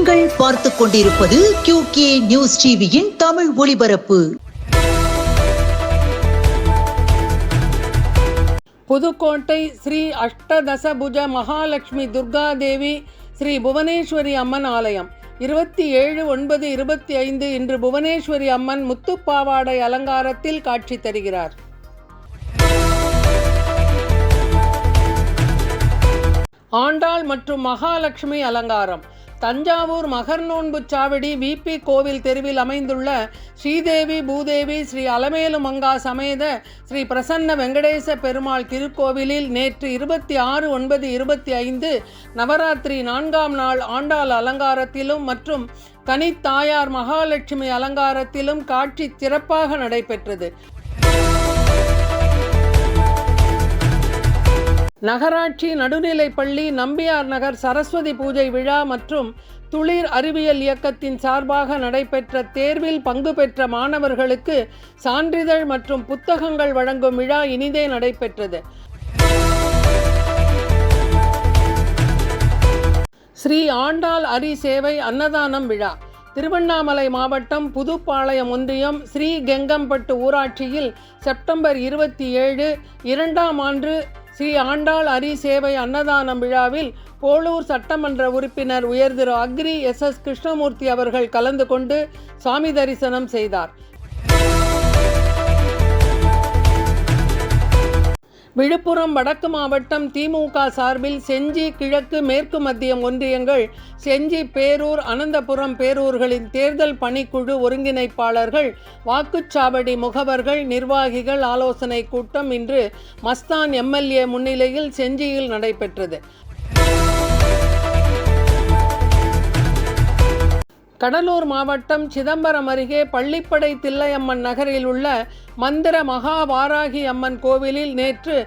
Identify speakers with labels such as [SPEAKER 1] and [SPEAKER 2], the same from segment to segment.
[SPEAKER 1] நீங்கள் பார்த்துக் கொண்டிருப்பது QK நியூஸ் டிவியின் தமிழ் ஒளிபரப்பு.
[SPEAKER 2] புதுக்கோட்டை ஸ்ரீ அஷ்டதசபுஜ மகாலட்சுமி துர்காதேவி ஸ்ரீ புவனேஸ்வரி அம்மன் ஆலயம் 27/9/25 இன்று புவனேஸ்வரி அம்மன் முத்துப்பாவாடை அலங்காரத்தில் காட்சி தருகிறார். ஆண்டாள் மற்றும் மகாலட்சுமி அலங்காரம். தஞ்சாவூர் மகர்நோன்பு சாவடி VP கோவில் தெருவில் அமைந்துள்ள ஸ்ரீதேவி பூதேவி ஸ்ரீ அலமேலுமங்கா சமேத ஸ்ரீ பிரசன்ன வெங்கடேச பெருமாள் திருக்கோவிலில் நேற்று 26/9/25 நவராத்திரி 4ஆம் நாள் ஆண்டாள் அலங்காரத்திலும் மற்றும் தனித்தாயார் மகாலட்சுமி அலங்காரத்திலும் காட்சி சிறப்பாக நடைபெற்றது. நகராட்சி நடுநிலைப்பள்ளி நம்பியார் நகர் சரஸ்வதி பூஜை விழா மற்றும் துளிர் அறிவியல் இயக்கத்தின் சார்பாக நடைபெற்ற தேர்வில் பங்கு பெற்ற மாணவர்களுக்கு சான்றிதழ் மற்றும் புத்தகங்கள் வழங்கும் விழா இனிதே நடைபெற்றது. ஸ்ரீ ஆண்டாள் அரி சேவை அன்னதானம் விழா. திருவண்ணாமலை மாவட்டம் புதுப்பாளையம் ஒன்றியம் ஸ்ரீ கெங்கம்பட்டு ஊராட்சியில் செப்டம்பர் 27 2ஆம் ஆண்டு ஸ்ரீ ஆண்டாள் அரி சேவை அன்னதானம் விழாவில் போளூர் சட்டமன்ற உறுப்பினர் உயர் திரு அக்ரி SS கிருஷ்ணமூர்த்தி அவர்கள் கலந்து கொண்டு சாமி தரிசனம் செய்தார். விழுப்புரம் வடக்கு மாவட்டம் திமுக சார்பில் செஞ்சி கிழக்கு மேற்கு மத்தியம் ஒன்றியங்கள் செஞ்சி பேரூர் அனந்தபுரம் பேரூர்களின் தேர்தல் பணிக்குழு ஒருங்கிணைப்பாளர்கள் வாக்குச்சாவடி முகவர்கள் நிர்வாகிகள் ஆலோசனை கூட்டம் இன்று மஸ்தான் MLA முன்னிலையில் செஞ்சியில் நடைபெற்றது. கடலூர் மாவட்டம் சிதம்பரம் அருகே பள்ளிப்படை தில்லையம்மன் நகரில் உள்ள மந்திர மகாவாராகி அம்மன் கோவிலில் நேற்று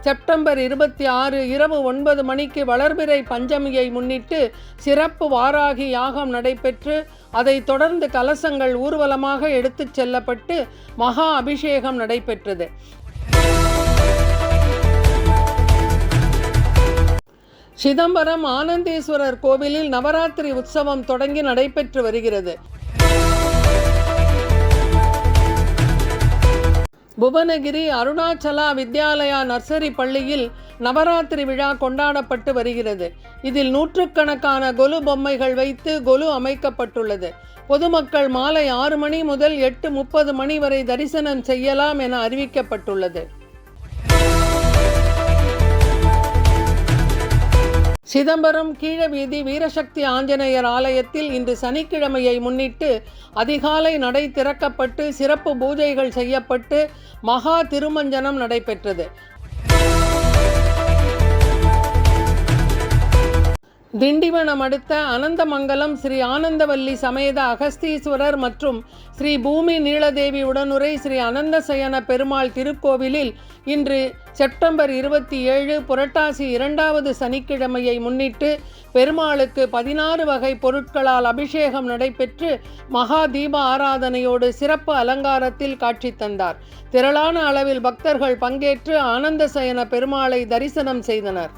[SPEAKER 2] செப்டம்பர் 26 இரவு 9 மணிக்கு வளர்பிறை பஞ்சமியை முன்னிட்டு சிறப்பு வாராகி யாகம் நடைபெற்று அதைத் தொடர்ந்து கலசங்கள் ஊர்வலமாக எடுத்துச் செல்லப்பட்டு மகா அபிஷேகம் நடைபெற்றது. சிதம்பரம் ஆனந்தேஸ்வரர் கோவிலில் நவராத்திரி உற்சவம் தொடங்கி நடைபெற்று வருகிறது. புவனகிரி அருணாச்சலா வித்யாலயா நர்சரி பள்ளியில் நவராத்திரி விழா கொண்டாடப்பட்டு வருகிறது. இதில் நூற்றுக்கணக்கான கொலு பொம்மைகள் வைத்து கொலு அமைக்கப்பட்டுள்ளது. பொதுமக்கள் மாலை 6 மணி முதல் 8:30 மணி வரை தரிசனம் செய்யலாம் என அறிவிக்கப்பட்டுள்ளது. சிதம்பரம் கீழவீதி வீரசக்தி ஆஞ்சநேயர் ஆலயத்தில் இன்று சனிக்கிழமையை முன்னிட்டு அதிகாலை நடை திறக்கப்பட்டு சிறப்பு பூஜைகள் செய்யப்பட்டு மகா திருமஞ்சனம் நடைபெற்றது. திண்டிவனம் அடுத்த அனந்தமங்கலம் ஸ்ரீ ஆனந்தவல்லி சமேத அகஸ்தீஸ்வரர் மற்றும் ஸ்ரீ பூமி நீலதேவி உடனுரை ஸ்ரீ அனந்தசயன பெருமாள் திருக்கோவிலில் இன்று செப்டம்பர் 27 புரட்டாசி 2வது சனிக்கிழமையை முன்னிட்டு பெருமாளுக்கு 16 வகை பொருட்களால் அபிஷேகம் நடைபெற்று மகா தீப ஆராதனையோடு சிறப்பு அலங்காரத்தில் காட்சி தந்தார். திரளான அளவில் பக்தர்கள் பங்கேற்று ஆனந்தசயன பெருமாளை தரிசனம் செய்தனர்.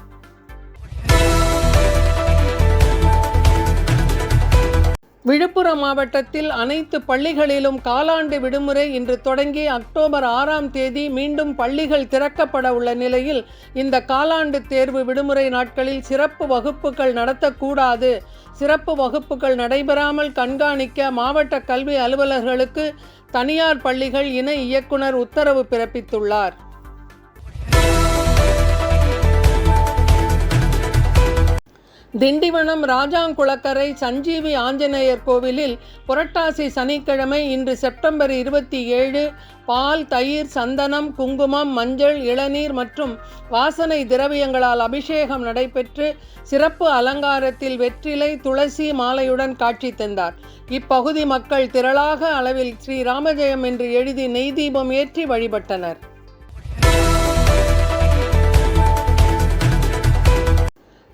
[SPEAKER 2] விழுப்புரம் மாவட்டத்தில் அனைத்து பள்ளிகளிலும் காலாண்டு விடுமுறை இன்று தொடங்கி அக்டோபர் 6ஆம் தேதி மீண்டும் பள்ளிகள் திறக்கப்பட உள்ள நிலையில் இந்த காலாண்டு தேர்வு விடுமுறை நாட்களில் சிறப்பு வகுப்புகள் நடத்தக்கூடாது. சிறப்பு வகுப்புகள் நடைபெறாமல் கண்காணிக்க மாவட்ட கல்வி அலுவலர்களுக்கு தனியார் பள்ளிகள் இணை இயக்குனர் உத்தரவு பிறப்பித்துள்ளார். திண்டிவனம் ராஜாங்குளக்கரை சஞ்சீவி ஆஞ்சநேயர் கோவிலில் புரட்டாசி சனிக்கிழமை இன்று செப்டம்பர் 27 பால் தயிர் சந்தனம் குங்குமம் மஞ்சள் இளநீர் மற்றும் வாசனை திரவியங்களால் அபிஷேகம் நடைபெற்று சிறப்பு அலங்காரத்தில் வெற்றிலை துளசி மாலையுடன் காட்சி தந்தார். இப்பகுதி மக்கள் திரளாக அளவில் ஸ்ரீ ராமஜெயம் என்று எழுதி நெய் தீபம் ஏற்றி வழிபட்டனர்.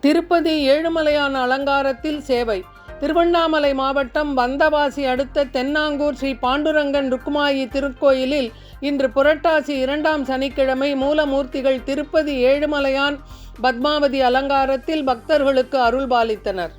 [SPEAKER 2] திருப்பதி ஏழுமலையான் அலங்காரத்தில் சேவை. திருவண்ணாமலை மாவட்டம் வந்தவாசி அடுத்த தென்னாங்கூர் ஸ்ரீ பாண்டுரங்கன் ருக்குமாயி திருக்கோயிலில் இன்று புரட்டாசி 2ஆம் சனிக்கிழமை மூலமூர்த்திகள் திருப்பதி ஏழுமலையான் பத்மாவதி அலங்காரத்தில் பக்தர்களுக்கு அருள்பாலித்தனர்.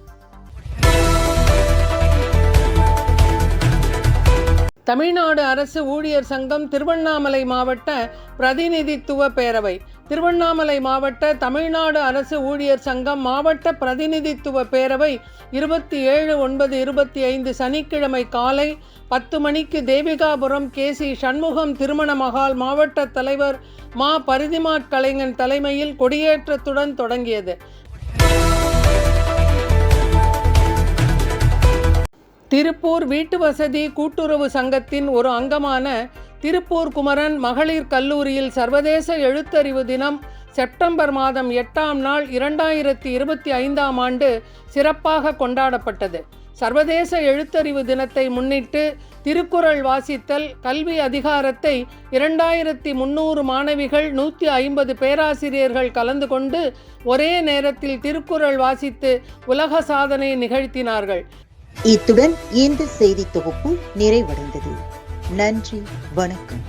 [SPEAKER 2] தமிழ்நாடு அரசு ஊழியர் சங்கம் திருவண்ணாமலை மாவட்ட பிரதிநிதித்துவ பேரவை. திருவண்ணாமலை மாவட்ட தமிழ்நாடு அரசு ஊழியர் சங்கம் மாவட்ட பிரதிநிதித்துவ பேரவை 27/9/25 சனிக்கிழமை காலை 10 மணிக்கு தேவிகாபுரம் கேசி சண்முகம் திருமண மகால் மாவட்ட தலைவர் மா பரிதிமாற் கலைஞன் தலைமையில் கொடியேற்றத்துடன் தொடங்கியது. திருப்பூர் வீட்டு வசதி கூட்டுறவு சங்கத்தின் ஒரு அங்கமான திருப்பூர் குமரன் மகளிர் கல்லூரியில் சர்வதேச எழுத்தறிவு தினம் செப்டம்பர் மாதம் 8ஆம் நாள் 2025ஆம் ஆண்டு சிறப்பாக கொண்டாடப்பட்டது. சர்வதேச எழுத்தறிவு தினத்தை முன்னிட்டு திருக்குறள் வாசித்தல் கல்வி அதிகாரத்தை 2300 மாணவிகள் 150 பேராசிரியர்கள் கலந்து கொண்டு ஒரே நேரத்தில் திருக்குறள் வாசித்து உலக சாதனை நிகழ்த்தினார்கள்.
[SPEAKER 1] இத்துடன் இந்த செய்தி தொகுப்பு நிறைவடைந்தது. நன்றி, வணக்கம்.